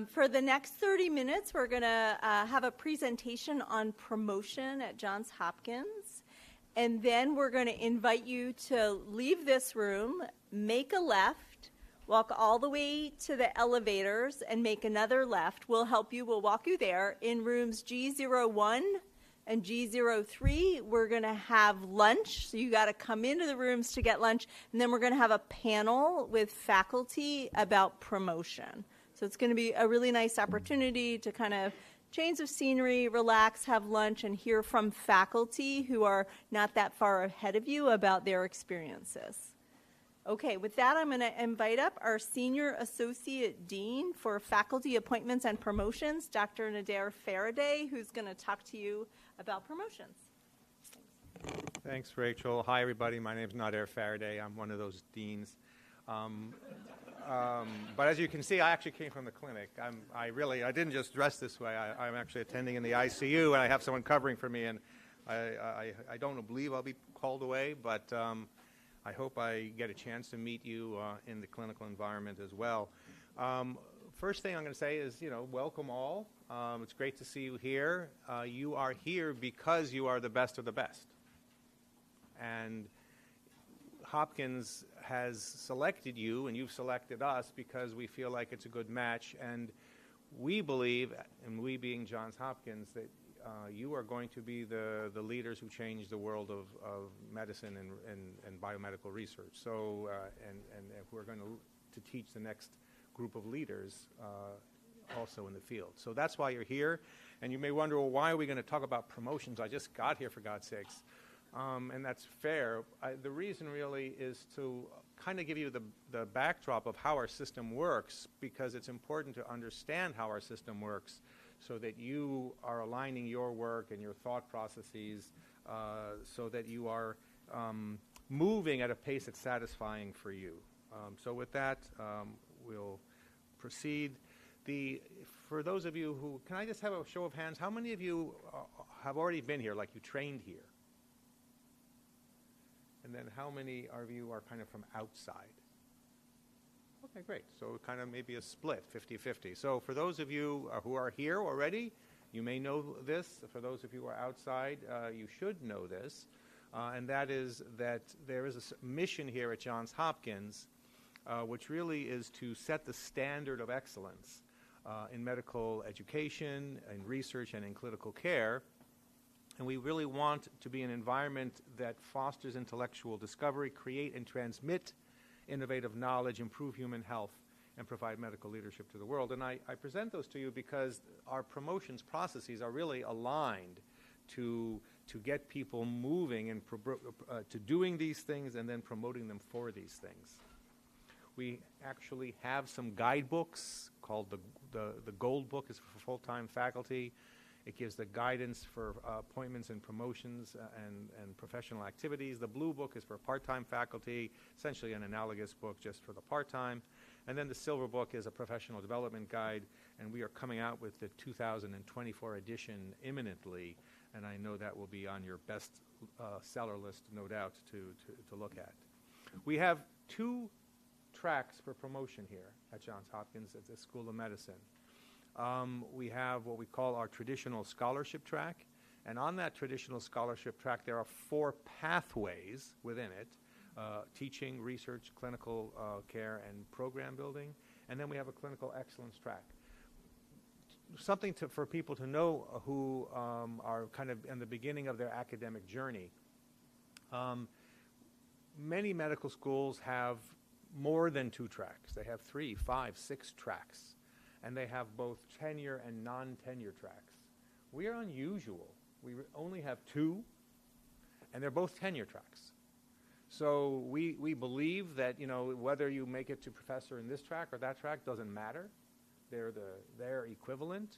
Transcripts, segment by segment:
For the next 30 minutes, we're going to have a presentation on promotion at Johns Hopkins. And then we're going to invite you to leave this room, make a left, walk all the way to the elevators, and make another left. We'll help you. We'll walk you there. In rooms G01 and G03, we're going to have lunch. So you got to come into the rooms to get lunch. And then we're going to have a panel with faculty about promotion. So it's going to be a really nice opportunity to kind of change of scenery, relax, have lunch, and hear from faculty who are not that far ahead of you about their experiences. Okay, with that, I'm going to invite up our Senior Associate Dean for Faculty Appointments and Promotions, Dr. Nauder Faraday, who's going to talk to you about promotions. Thanks, Rachel. Hi, everybody. My name is Nauder Faraday. I'm one of those deans. But as you can see, I actually came from the clinic. I didn't just dress this way. I'm actually attending in the ICU, and I have someone covering for me, and I don't believe I'll be called away, but I hope I get a chance to meet you in the clinical environment as well. First thing I'm going to say is, welcome all. It's great to see you here. You are here because you are the best of the best. And Hopkins has selected you, and you've selected us because we feel like it's a good match, and we believe, and we being Johns Hopkins, that you are going to be the leaders who change the world of medicine and biomedical research. So, and we're going to teach the next group of leaders also in the field. So that's why you're here, and you may wonder, well, why are we going to talk about promotions? I just got here, for God's sakes. And that's fair. The reason really is to kind of give you the backdrop of how our system works, because it's important to understand how our system works so that you are aligning your work and your thought processes so that you are moving at a pace that's satisfying for you. So with that, we'll proceed. For those of you who, can I just have a show of hands? How many of you have already been here, like you trained here? And then how many of you are kind of from outside? Okay, great. So kind of maybe a split, 50-50. So for those of you who are here already, you may know this. For those of you who are outside, you should know this. And that is that there is a mission here at Johns Hopkins, which really is to set the standard of excellence in medical education, in research, and in clinical care. And we really want to be an environment that fosters intellectual discovery, create and transmit innovative knowledge, improve human health, and provide medical leadership to the world. And I present those to you because our promotions processes are really aligned to get people moving and to doing these things and then promoting them for these things. We actually have some guidebooks called the Gold Book is for full-time faculty. It gives the guidance for appointments and promotions and professional activities. The Blue Book is for part-time faculty, essentially an analogous book just for the part-time. And then the Silver Book is a professional development guide, and we are coming out with the 2024 edition imminently, and I know that will be on your best seller list, no doubt, to look at. We have 2 tracks for promotion here at Johns Hopkins at the School of Medicine. We have what we call our traditional scholarship track, and on that traditional scholarship track there are 4 pathways within it, teaching, research, clinical care, and program building, and then we have a clinical excellence track. Something for people to know who are kind of in the beginning of their academic journey. Many medical schools have more than 2 tracks. They have 3, 5, 6 tracks. And they have both tenure and non-tenure tracks. We are unusual. We only have 2, and they're both tenure tracks. So we believe that, whether you make it to professor in this track or that track doesn't matter. They're equivalent.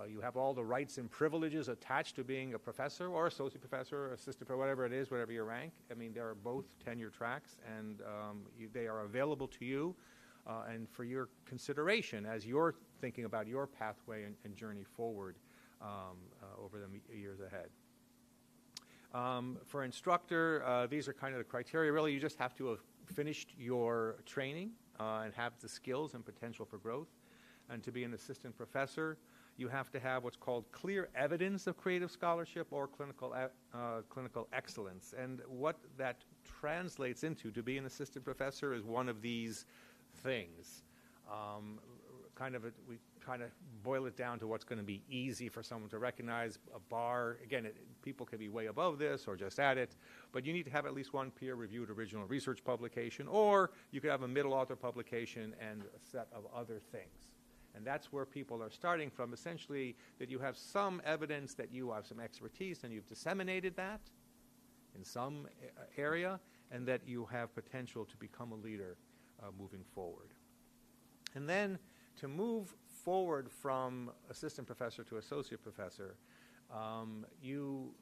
You have all the rights and privileges attached to being a professor or associate professor or assistant professor, whatever it is, whatever your rank. I mean, there are both tenure tracks, and they are available to you. And for your consideration as you're thinking about your pathway and journey forward over the years ahead. For instructor, these are kind of the criteria. Really, you just have to have finished your training and have the skills and potential for growth. And to be an assistant professor, you have to have what's called clear evidence of creative scholarship or clinical excellence. And what that translates into, to be an assistant professor, is one of these things. We kind of boil it down to what's going to be easy for someone to recognize. A bar, again, people can be way above this or just at it, but you need to have at least one peer-reviewed original research publication, or you could have a middle author publication and a set of other things. And that's where people are starting from, essentially, that you have some evidence that you have some expertise and you've disseminated that in some area, and that you have potential to become a leader moving forward. And then to move forward from assistant professor to associate professor, you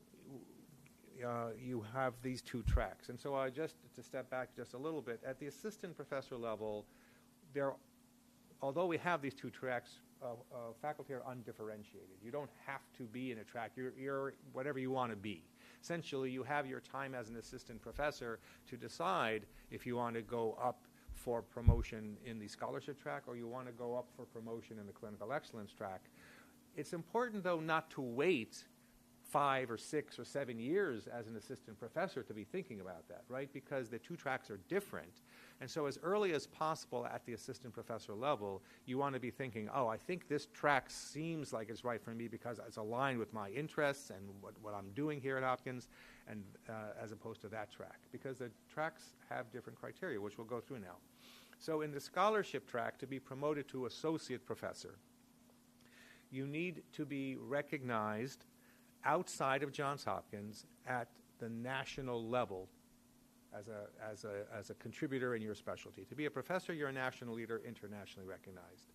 have these two tracks. And so to step back just a little bit, at the assistant professor level, although we have these two tracks, faculty are undifferentiated. You don't have to be in a track. You're whatever you want to be. Essentially, you have your time as an assistant professor to decide if you want to go up for promotion in the scholarship track or you want to go up for promotion in the clinical excellence track. It's important, though, not to wait 5 or 6 or 7 years as an assistant professor to be thinking about that, right? Because the two tracks are different. And so as early as possible at the assistant professor level, you want to be thinking, oh, I think this track seems like it's right for me because it's aligned with my interests and what I'm doing here at Hopkins, and as opposed to that track. Because the tracks have different criteria, which we'll go through now. So in the scholarship track, to be promoted to associate professor, you need to be recognized outside of Johns Hopkins at the national level as a contributor in your specialty. To be a professor, you're a national leader, internationally recognized.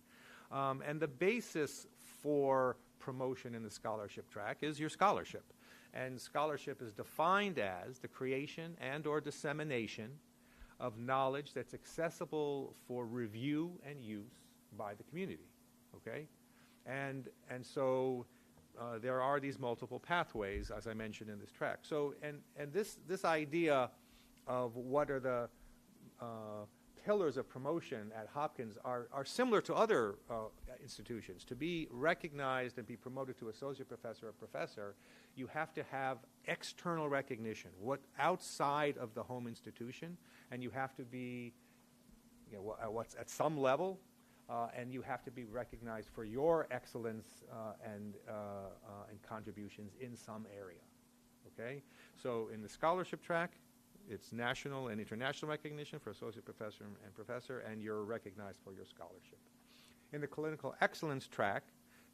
And the basis for promotion in the scholarship track is your scholarship. And scholarship is defined as the creation and or dissemination of knowledge that's accessible for review and use by the community, okay? And so there are these multiple pathways, as I mentioned in this track. So, and this idea of what are the pillars of promotion at Hopkins are similar to other institutions. To be recognized and be promoted to associate professor or professor, you have to have external recognition, what outside of the home institution, and you have to be, what's at some level, and you have to be recognized for your excellence and contributions in some area. Okay, so in the scholarship track, it's national and international recognition for associate professor and professor, and you're recognized for your scholarship. In the clinical excellence track,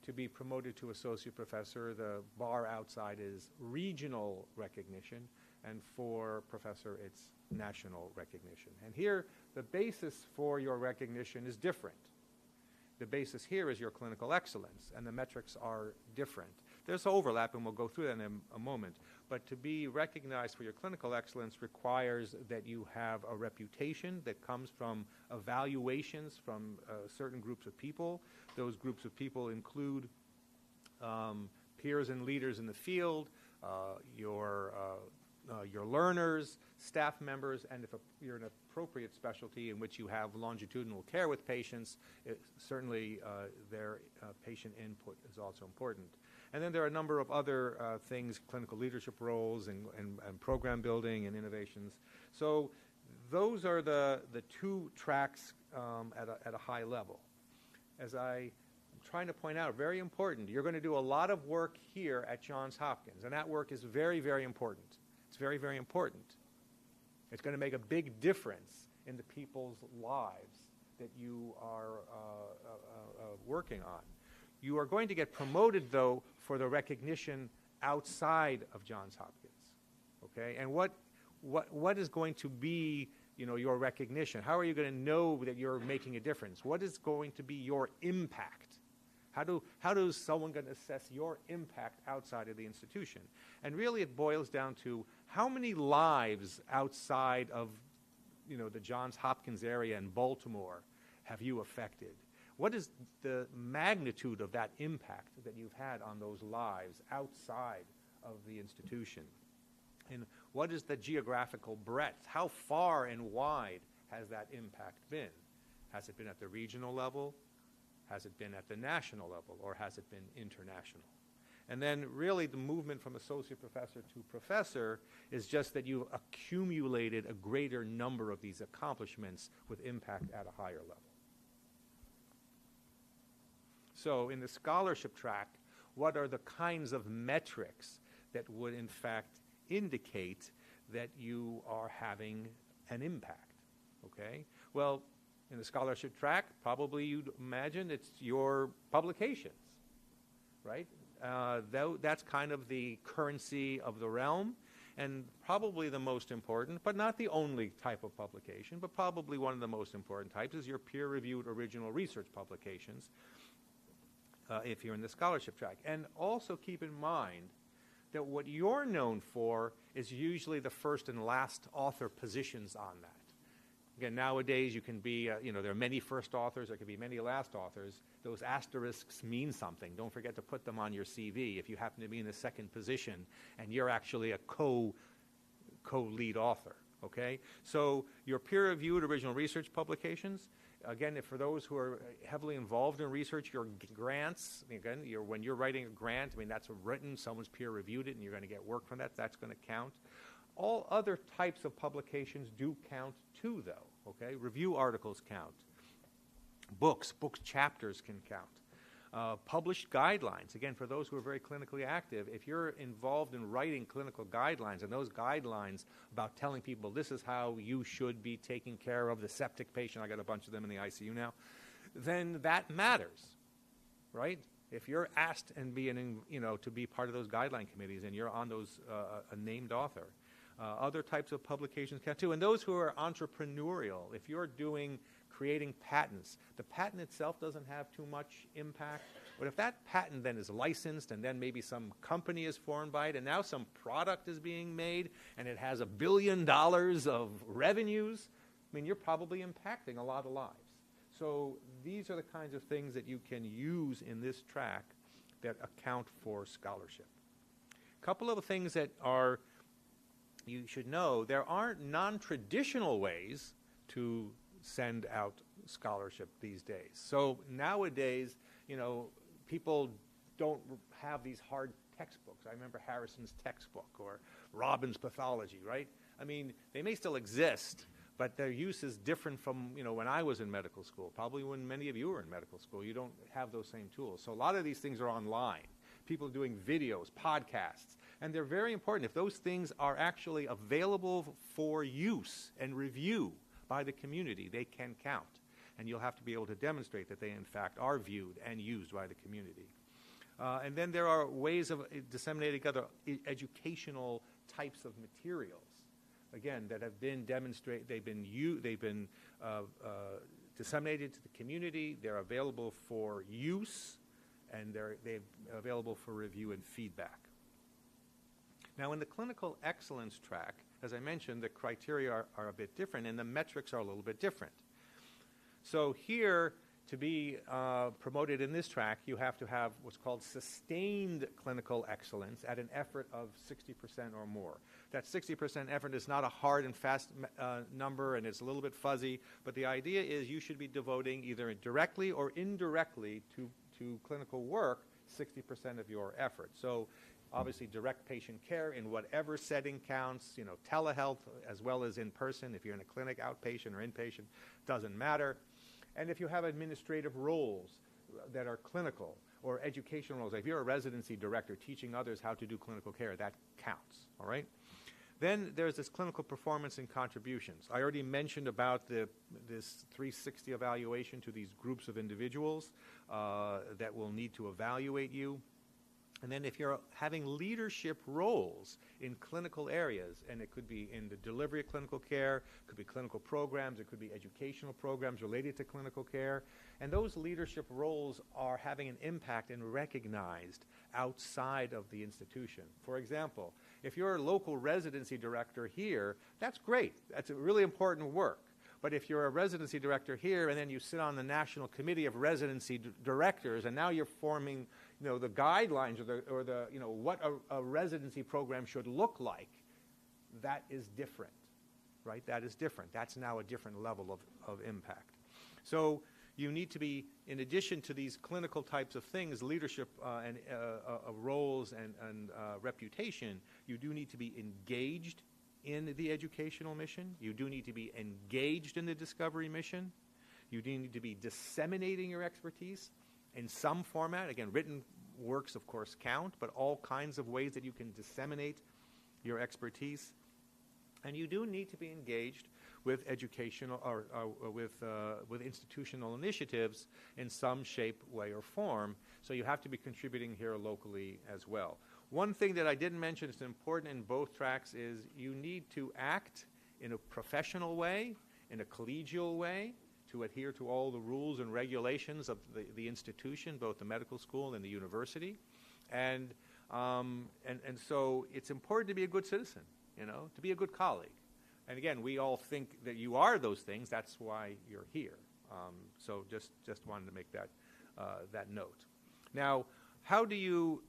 to be promoted to associate professor, the bar outside is regional recognition, and for professor, it's national recognition. And here, the basis for your recognition is different. The basis here is your clinical excellence, and the metrics are different. There's overlap, and we'll go through that in a moment. But to be recognized for your clinical excellence requires that you have a reputation that comes from evaluations from certain groups of people. Those groups of people include peers and leaders in the field, your learners, staff members, and if you're in an appropriate specialty in which you have longitudinal care with patients, certainly their patient input is also important. And then there are a number of other things, clinical leadership roles and program building and innovations. So those are the two tracks at a high level. As I'm trying to point out, very important, you're going to do a lot of work here at Johns Hopkins, and that work is very, very important. It's very, very important. It's going to make a big difference in the people's lives that you are working on. You are going to get promoted, though, for the recognition outside of Johns Hopkins, okay? And what is going to be, your recognition? How are you going to know that you're making a difference? What is going to be your impact? How does someone going to assess your impact outside of the institution? And really, it boils down to how many lives outside of, the Johns Hopkins area in Baltimore have you affected? What is the magnitude of that impact that you've had on those lives outside of the institution? And what is the geographical breadth? How far and wide has that impact been? Has it been at the regional level? Has it been at the national level? Or has it been international? And then really the movement from associate professor to professor is just that you've accumulated a greater number of these accomplishments with impact at a higher level. So in the scholarship track, what are the kinds of metrics that would in fact indicate that you are having an impact? Okay? Well, in the scholarship track, probably you'd imagine it's your publications, right? That's kind of the currency of the realm, and probably the most important, but not the only type of publication, but probably one of the most important types is your peer-reviewed original research publications, if you're in the scholarship track. And also keep in mind that what you're known for is usually the first and last author positions on that. Again, nowadays you can be, there are many first authors, there could be many last authors. Those asterisks mean something. Don't forget to put them on your CV if you happen to be in the second position and you're actually a co-lead author, okay? So your peer-reviewed original research publications, again, for those who are heavily involved in research, your grants, again, when you're writing a grant, that's written, someone's peer-reviewed it, and you're going to get work from that, that's going to count. All other types of publications do count too, though, okay? Review articles count. Books chapters can count. Published guidelines, again, for those who are very clinically active, if you're involved in writing clinical guidelines, and those guidelines about telling people this is how you should be taking care of the septic patient, I got a bunch of them in the ICU now, then that matters, right? If you're asked and to be part of those guideline committees and you're on those, a named author, other types of publications count too. And those who are entrepreneurial, if you're creating patents, the patent itself doesn't have too much impact. But if that patent then is licensed and then maybe some company is formed by it and now some product is being made and it has $1 billion of revenues, you're probably impacting a lot of lives. So these are the kinds of things that you can use in this track that account for scholarship. A couple of things that you should know, there aren't non-traditional ways to send out scholarship these days. So nowadays, people don't have these hard textbooks. I remember Harrison's textbook or Robbins' pathology, right? They may still exist, but their use is different from, when I was in medical school. Probably when many of you were in medical school, you don't have those same tools. So a lot of these things are online. People are doing videos, podcasts, and they're very important. If those things are actually available for use and review by the community, they can count. And you'll have to be able to demonstrate that they, in fact, are viewed and used by the community. And then there are ways of disseminating other educational types of materials, again, that have been demonstrated, they've been disseminated to the community, they're available for use, and they're available for review and feedback. Now, in the clinical excellence track, as I mentioned, the criteria are a bit different, and the metrics are a little bit different. So here, to be promoted in this track, you have to have what's called sustained clinical excellence at an effort of 60% or more. That 60% effort is not a hard and fast number, and it's a little bit fuzzy, but the idea is you should be devoting either directly or indirectly to clinical work 60% of your effort. So obviously direct patient care in whatever setting counts, telehealth as well as in person. If you're in a clinic, outpatient or inpatient, doesn't matter. And if you have administrative roles that are clinical or educational roles, if you're a residency director teaching others how to do clinical care, that counts, all right? Then there's this clinical performance and contributions. I already mentioned about this 360 evaluation to these groups of individuals that will need to evaluate you. And then if you're having leadership roles in clinical areas, and it could be in the delivery of clinical care, it could be clinical programs, it could be educational programs related to clinical care, and those leadership roles are having an impact and recognized outside of the institution. For example, if you're a local residency director here, that's great. That's a really important work. But if you're a residency director here and then you sit on the National Committee of Residency Directors and now you're forming the guidelines or the what a residency program should look like, that is different, right? That is different. That's now a different level of impact. So you need to be, in addition to these clinical types of things, leadership and roles and reputation, you do need to be engaged in the educational mission. You do need to be engaged in the discovery mission. You do need to be disseminating your expertise in some format. Again, written works, of course, count, but all kinds of ways that you can disseminate your expertise. And you do need to be engaged with educational or with institutional initiatives in some shape, way, or form. So you have to be contributing here locally as well. One thing that I didn't mention is important in both tracks is you need to act in a professional way, in a collegial way, to adhere to all the rules and regulations of the institution, both the medical school and the university. And so it's important to be a good citizen, to be a good colleague. And again, we all think that you are those things. That's why you're here. So just wanted to make that note. Now, how do you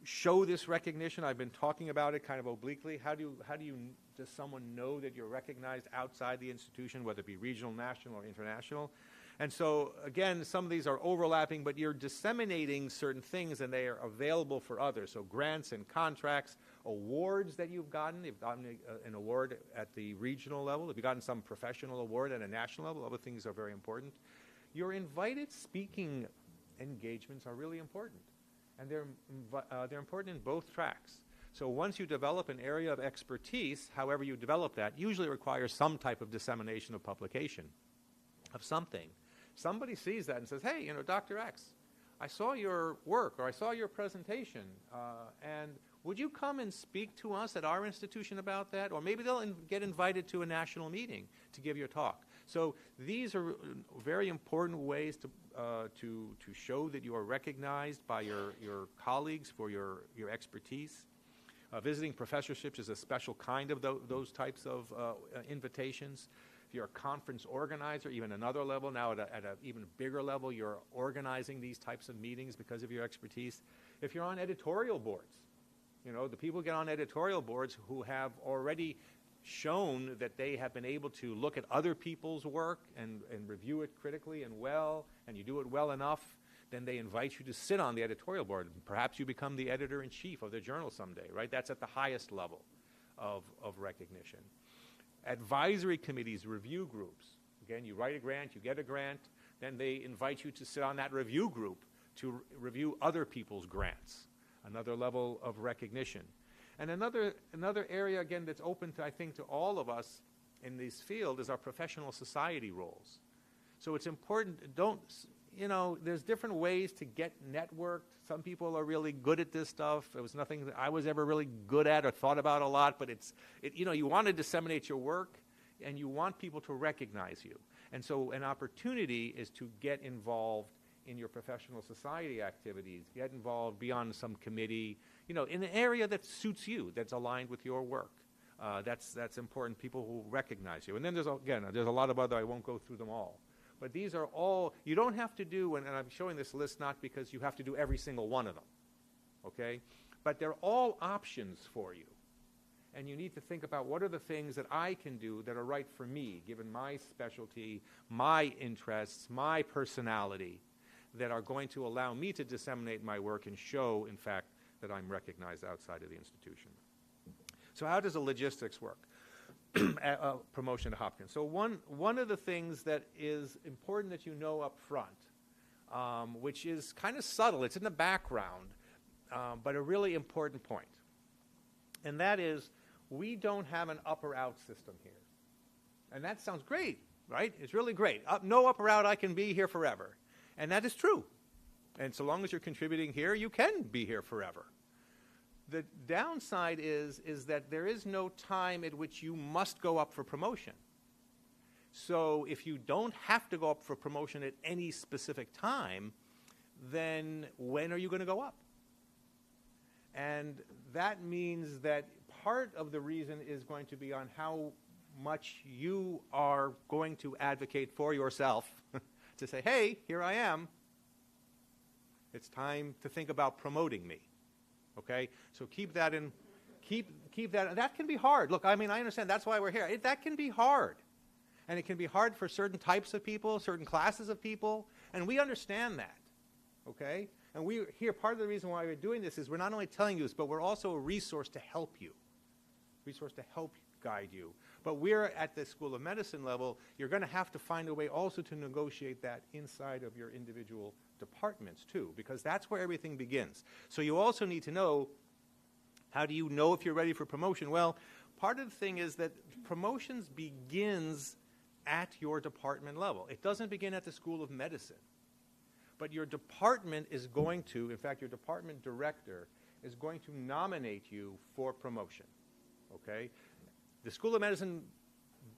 show this recognition? I've been talking about it kind of obliquely. Does someone know that you're recognized outside the institution, whether it be regional, national, or international? And so, again, some of these are overlapping, but you're disseminating certain things and they are available for others. So grants and contracts, awards that you've gotten. You've gotten an award at the regional level. If you've gotten some professional award at a national level, other things are very important. Your invited speaking engagements are really important. And they're important in both tracks. So once you develop an area of expertise, however you develop that, usually requires some type of dissemination of publication of something. Somebody sees that and says, hey, Dr. X, I saw your work or I saw your presentation, and would you come and speak to us at our institution about that? Or maybe they'll get invited to a national meeting to give your talk. So these are very important ways to show that you are recognized by your colleagues for your expertise. Visiting professorships is a special kind of those types of invitations. If you're a conference organizer, even another level, now at an even bigger level, you're organizing these types of meetings because of your expertise. If you're on editorial boards, the people get on editorial boards who have already shown that they have been able to look at other people's work and review it critically and well, and you do it well enough, then they invite you to sit on the editorial board. Perhaps you become the editor-in-chief of the journal someday, right? That's at the highest level of recognition. Advisory committees, review groups. Again, you write a grant, you get a grant, then they invite you to sit on that review group to review other people's grants, another level of recognition. And another area, again, that's open to, I think, to all of us in this field is our professional society roles. So it's important, there's different ways to get networked. Some people are really good at this stuff. It was nothing that I was ever really good at or thought about a lot, but you want to disseminate your work and you want people to recognize you. And so an opportunity is to get involved in your professional society activities, get involved beyond some committee, in an area that suits you, that's aligned with your work. That's important, people who recognize you. And then there's a lot of other, I won't go through them all. But these are all, you don't have to do, and I'm showing this list not because you have to do every single one of them, okay? But they're all options for you. And you need to think about what are the things that I can do that are right for me, given my specialty, my interests, my personality, that are going to allow me to disseminate my work and show, in fact, that I'm recognized outside of the institution. So how does the logistics work? Promotion to Hopkins. So one of the things that is important that you know up front, which is kind of subtle, it's in the background, but a really important point. And that is, we don't have an up or out system here. And that sounds great, right? It's really great. No up or out, I can be here forever. And that is true. And so long as you're contributing here, you can be here forever. The downside is that there is no time at which you must go up for promotion. So if you don't have to go up for promotion at any specific time, then when are you going to go up? And that means that part of the reason is going to be on how much you are going to advocate for yourself to say, hey, here I am. It's time to think about promoting me. Okay? So keep that in, keep that. That can be hard. Look, I mean, I understand. That's why we're here. That can be hard. And it can be hard for certain types of people, certain classes of people, and we understand that, okay? And we here, part of the reason why we're doing this is we're not only telling you this, but we're also a resource to help you, guide you. But we're at the School of Medicine level, you're going to have to find a way also to negotiate that inside of your individual departments too, because that's where everything begins. So you also need to know, how do you know if you're ready for promotion? Well, part of the thing is that promotions begins at your department level. It doesn't begin at the School of Medicine. But your department is going to, in fact, your department director is going to nominate you for promotion, okay? The School of Medicine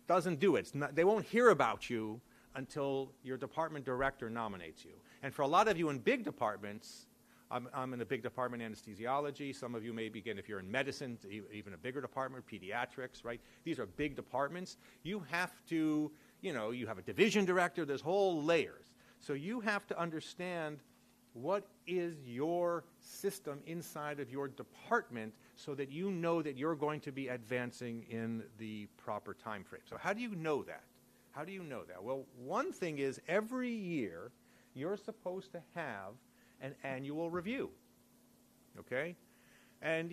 doesn't do it. They won't hear about you until your department director nominates you. And for a lot of you in big departments, I'm in a big department, anesthesiology. Some of you may begin, if you're in medicine, even a bigger department, pediatrics, right? These are big departments. You have to, you have a division director. There's whole layers. So you have to understand what is your system inside of your department so that you know that you're going to be advancing in the proper time frame. So how do you know that? How do you know that? Well, one thing is every year you're supposed to have an annual review, okay? And,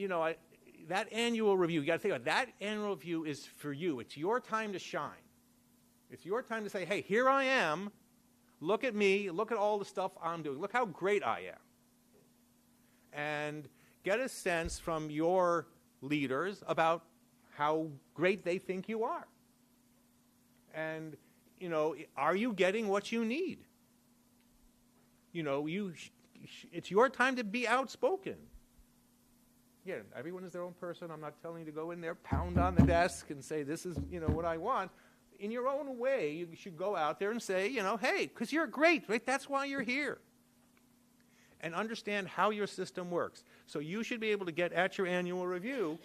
that annual review, you got to think about it, that annual review is for you. It's your time to shine. It's your time to say, hey, here I am. Look at me. Look at all the stuff I'm doing. Look how great I am. And get a sense from your leaders about how great they think you are. And, are you getting what you need? It's your time to be outspoken. Yeah, everyone is their own person. I'm not telling you to go in there, pound on the desk and say, this is, what I want. In your own way, you should go out there and say, hey, because you're great, right? That's why you're here. And understand how your system works. So you should be able to get at your annual review,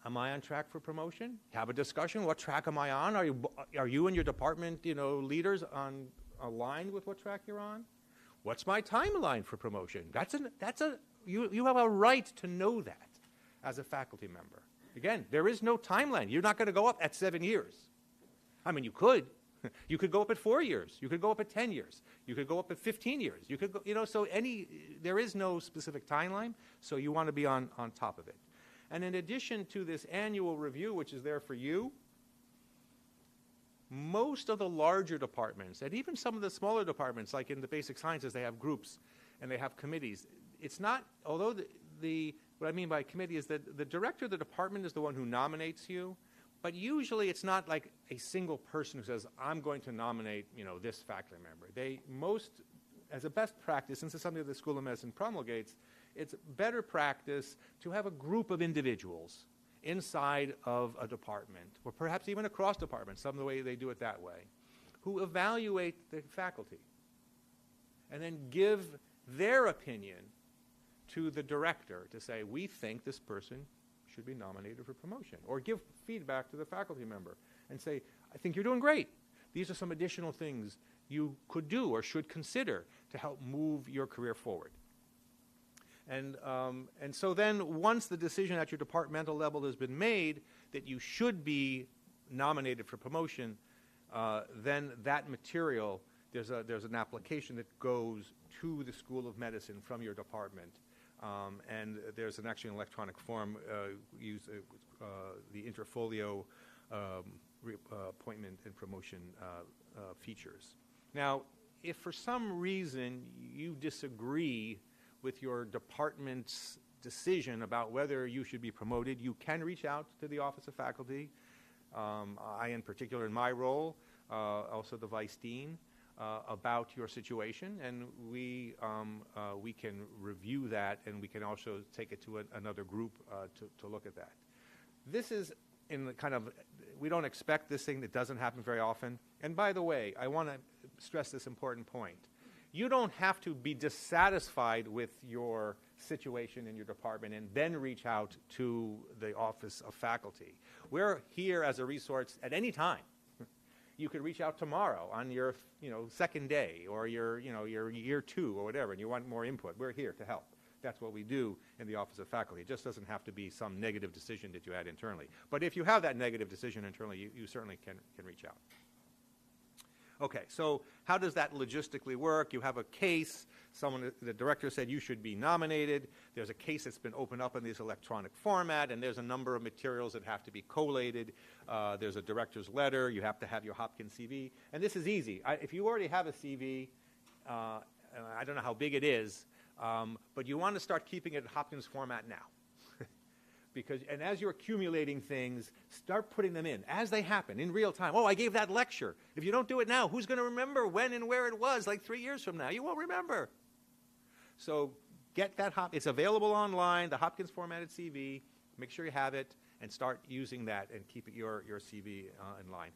am I on track for promotion? Have a discussion. What track am I on? Are you and your department, leaders aligned with what track you're on? What's my timeline for promotion? You have a right to know that as a faculty member. Again, there is no timeline. You're not going to go up at 7 years. I mean, you could. You could go up at 4 years. You could go up at 10 years. You could go up at 15 years. You could go, so there is no specific timeline, so you want to be on top of it. And in addition to this annual review, which is there for you, most of the larger departments, and even some of the smaller departments, like in the basic sciences, they have groups and they have committees. It's not, although what I mean by committee is that the director of the department is the one who nominates you, but usually it's not like a single person who says, I'm going to nominate, this faculty member. As a best practice, since it's something that the School of Medicine promulgates, it's better practice to have a group of individuals inside of a department, or perhaps even across departments, some of the way they do it that way, who evaluate the faculty and then give their opinion to the director to say, we think this person should be nominated for promotion, or give feedback to the faculty member and say, I think you're doing great. These are some additional things you could do or should consider to help move your career forward. And so then once the decision at your departmental level has been made that you should be nominated for promotion, then that material, there's an application that goes to the School of Medicine from your department. And there's actually an electronic form, use the Interfolio appointment and promotion features. Now, if for some reason you disagree with your department's decision about whether you should be promoted, you can reach out to the Office of Faculty. I, in particular, in my role, also the Vice Dean, about your situation, and we can review that, and we can also take it to another group to look at that. This is in the kind of, we don't expect this thing, that doesn't happen very often. And by the way, I want to stress this important point. You don't have to be dissatisfied with your situation in your department and then reach out to the Office of Faculty. We're here as a resource at any time. You could reach out tomorrow on your second day, or your year 2 or whatever, and you want more input. We're here to help. That's what we do in the Office of Faculty. It just doesn't have to be some negative decision that you had internally. But if you have that negative decision internally, you certainly can reach out. Okay, so how does that logistically work? You have a case. The director said you should be nominated. There's a case that's been opened up in this electronic format, and there's a number of materials that have to be collated. There's a director's letter. You have to have your Hopkins CV. And this is easy. If you already have a CV, I don't know how big it is, but you want to start keeping it in Hopkins format now. And as you're accumulating things, start putting them in as they happen in real time. Oh, I gave that lecture. If you don't do it now, who's going to remember when and where it was like 3 years from now? You won't remember. So get that it's available online, the Hopkins formatted CV. Make sure you have it and start using that and keep your CV in line.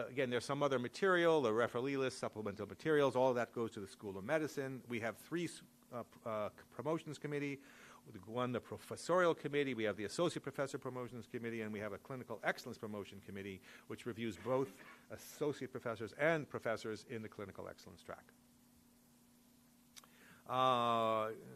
Again, there's some other material, the referee list, supplemental materials. All of that goes to the School of Medicine. We have 3 promotions committee. One, the professorial committee, we have the associate professor promotions committee, and we have a clinical excellence promotion committee, which reviews both associate professors and professors in the clinical excellence track.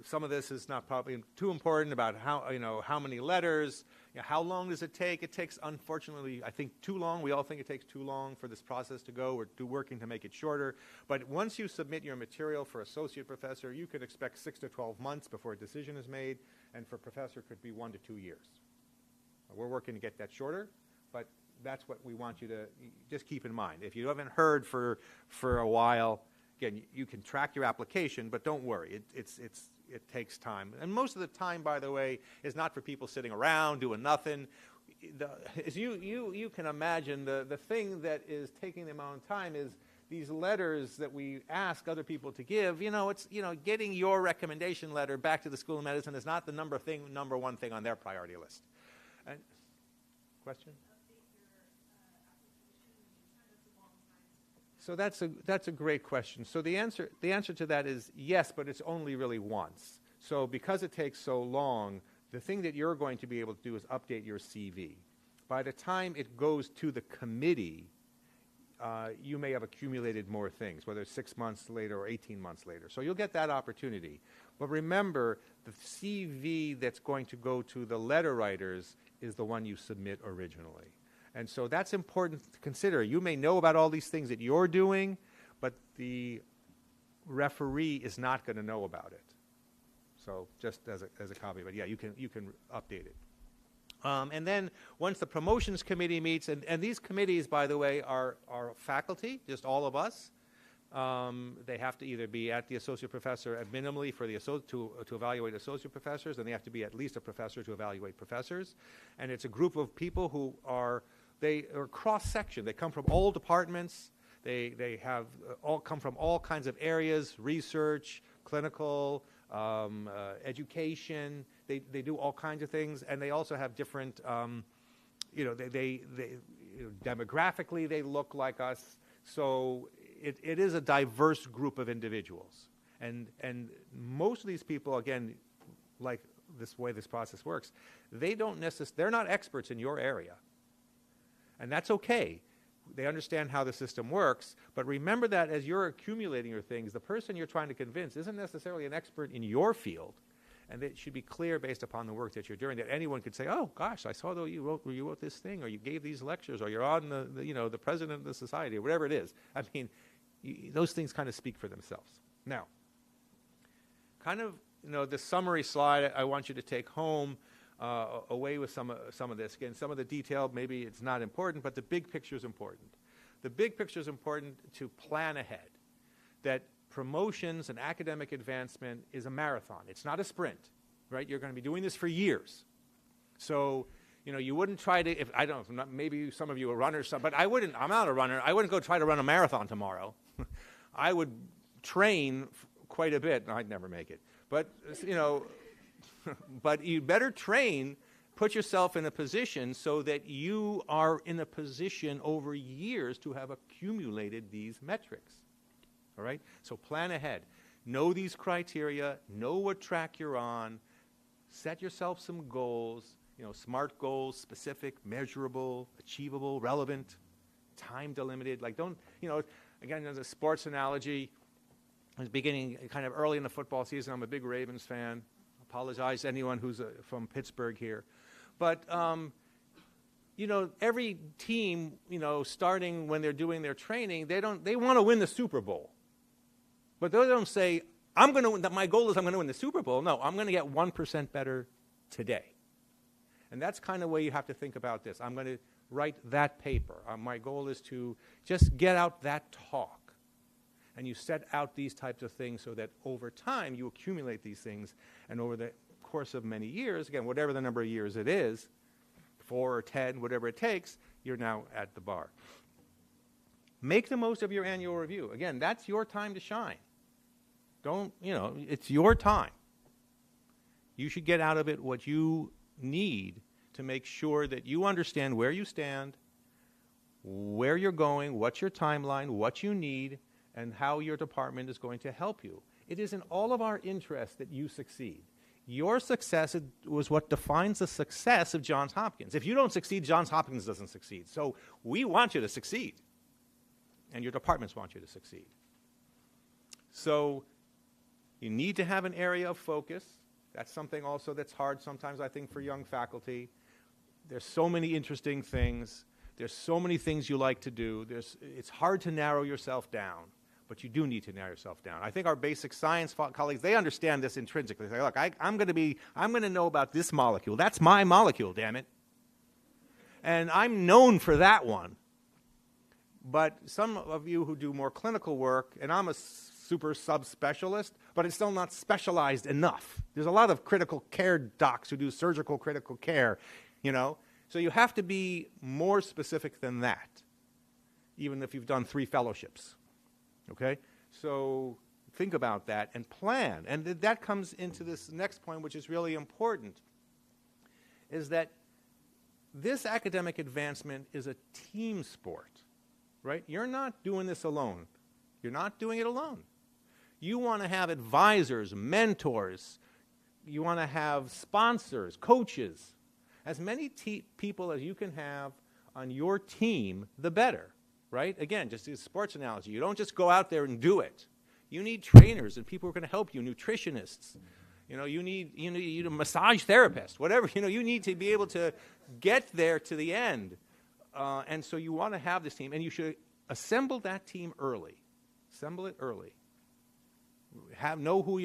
Some of this is not probably too important about how many letters, how long does it take? It takes, unfortunately, I think too long. We all think it takes too long for this process to go. We're working to make it shorter. But once you submit your material for associate professor, you can expect 6 to 12 months before a decision is made, and for professor it could be 1 to 2 years. We're working to get that shorter, but that's what we want you to just keep in mind. If you haven't heard for a while, again, you can track your application, but don't worry. It takes time. And most of the time, by the way, is not for people sitting around doing nothing. As you can imagine, the thing that is taking the amount of time is these letters that we ask other people to give. Getting your recommendation letter back to the School of Medicine is not the number one thing on their priority list. And, question? So that's a great question. So the answer to that is yes, but it's only really once. So because it takes so long, the thing that you're going to be able to do is update your CV. By the time it goes to the committee, you may have accumulated more things, whether it's 6 months later or 18 months later. So you'll get that opportunity. But remember, the CV that's going to go to the letter writers is the one you submit originally. And so that's important to consider. You may know about all these things that you're doing, but the referee is not going to know about it. So just as a caveat, but yeah, you can update it. And then once the promotions committee meets, and these committees, by the way, are faculty, just all of us. They have to either be at the associate professor at minimally for the to evaluate associate professors, and they have to be at least a professor to evaluate professors. And it's a group of people who are cross-section. They come from all departments. They have come from all kinds of areas: research, clinical, education. They do all kinds of things, and they also have different. Demographically they look like us. So it is a diverse group of individuals, and most of these people, again, like this way this process works, they're not experts in your area. And that's okay. They understand how the system works, but remember that as you're accumulating your things, the person you're trying to convince isn't necessarily an expert in your field, and it should be clear based upon the work that you're doing that anyone could say, "Oh, gosh, I saw that you wrote this thing, or you gave these lectures, or you're on the president of the society, or whatever it is." I mean, those things kind of speak for themselves. Now, kind of the summary slide I want you to take home. Away with some of this. Again, some of the detail, maybe it's not important, but the big picture is important. The big picture is important to plan ahead, that promotions and academic advancement is a marathon. It's not a sprint, right? You're going to be doing this for years. So, you wouldn't try to, maybe some of you are runners, but I'm not a runner. I wouldn't go try to run a marathon tomorrow. I would train quite a bit. No, I'd never make it. But, but you better train, put yourself in a position so that you are in a position over years to have accumulated these metrics. All right? So plan ahead. Know these criteria. Know what track you're on. Set yourself some goals. SMART goals: specific, measurable, achievable, relevant, time delimited. Like again, as a sports analogy, I was beginning kind of early in the football season. I'm a big Ravens fan. Apologize to anyone who's from Pittsburgh here. But every team, starting when they're doing their training, they want to win the Super Bowl. But they don't say, my goal is I'm going to win the Super Bowl. No, I'm going to get 1% better today. And that's kind of the way you have to think about this. I'm going to write that paper. My goal is to just get out that talk. And you set out these types of things so that over time you accumulate these things. And over the course of many years, again, whatever the number of years it is, 4 or 10, whatever it takes, you're now at the bar. Make the most of your annual review. Again, that's your time to shine. It's your time. You should get out of it what you need to make sure that you understand where you stand, where you're going, what's your timeline, what you need, and how your department is going to help you. It is in all of our interest that you succeed. Your success was what defines the success of Johns Hopkins. If you don't succeed, Johns Hopkins doesn't succeed. So we want you to succeed, and your departments want you to succeed. So you need to have an area of focus. That's something also that's hard sometimes, I think, for young faculty. There's so many interesting things. There's so many things you like to do. It's hard to narrow yourself down, but you do need to narrow yourself down. I think our basic science colleagues, they understand this intrinsically. They say, look, I'm going to know about this molecule. That's my molecule, damn it. And I'm known for that one. But some of you who do more clinical work, and I'm a super subspecialist, but it's still not specialized enough. There's a lot of critical care docs who do surgical critical care, So you have to be more specific than that, even if you've done 3 fellowships, okay? So think about that and plan. And that comes into this next point, which is really important, is that this academic advancement is a team sport, right? You're not doing this alone. You're not doing it alone. You want to have advisors, mentors. You want to have sponsors, coaches. As many people as you can have on your team, the better, right? Again, just a sports analogy. You don't just go out there and do it. You need trainers and people who are going to help you, nutritionists. You need a massage therapist, whatever. You need to be able to get there to the end. And so you want to have this team, and you should assemble that team early. Assemble it early. Know who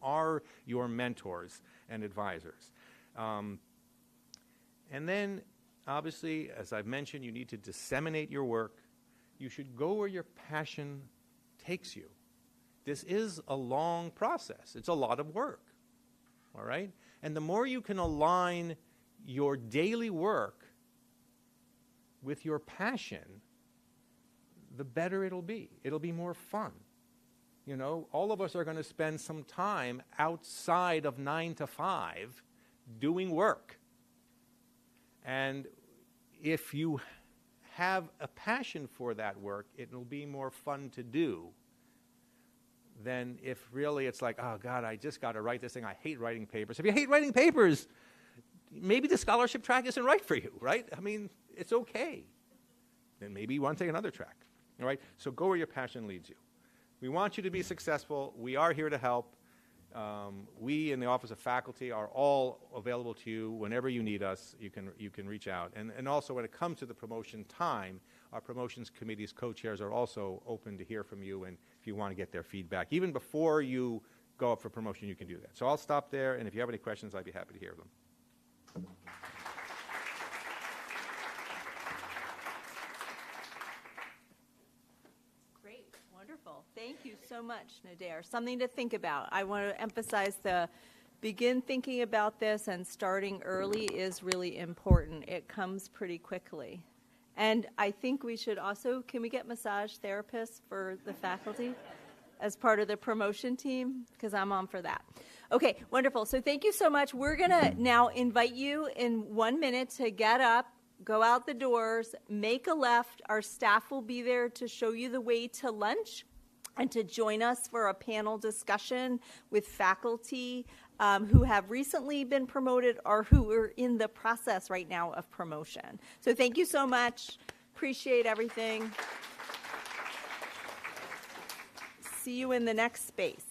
are your mentors and advisors. And then, obviously, as I've mentioned, you need to disseminate your work. You should go where your passion takes you. This is a long process. It's a lot of work, all right? And the more you can align your daily work with your passion, the better it'll be. It'll be more fun. All of us are going to spend some time outside of 9 to 5 doing work. And if you have a passion for that work, it will be more fun to do than if really it's like, oh, God, I just got to write this thing. I hate writing papers. If you hate writing papers, maybe the scholarship track isn't right for you, right? I mean, it's okay. Then maybe you want to take another track, all right? So go where your passion leads you. We want you to be successful. We are here to help. We in the Office of Faculty are all available to you whenever you need us. You can reach out. And also when it comes to the promotion time, our promotions committee's co-chairs are also open to hear from you, and if you want to get their feedback. Even before you go up for promotion, you can do that. So I'll stop there, and if you have any questions, I'd be happy to hear them. Great, wonderful. Thank you so much, Nauder. Something to think about. I want to emphasize begin thinking about this, and starting early is really important. It comes pretty quickly. And I think we should also, can we get massage therapists for the faculty as part of the promotion team? Because I'm on for that. Okay, wonderful. So thank you so much. We're going to now invite you in 1 minute to get up, go out the doors, make a left. Our staff will be there to show you the way to lunch and to join us for a panel discussion with faculty who have recently been promoted or who are in the process right now of promotion. So thank you so much. Appreciate everything. See you in the next space.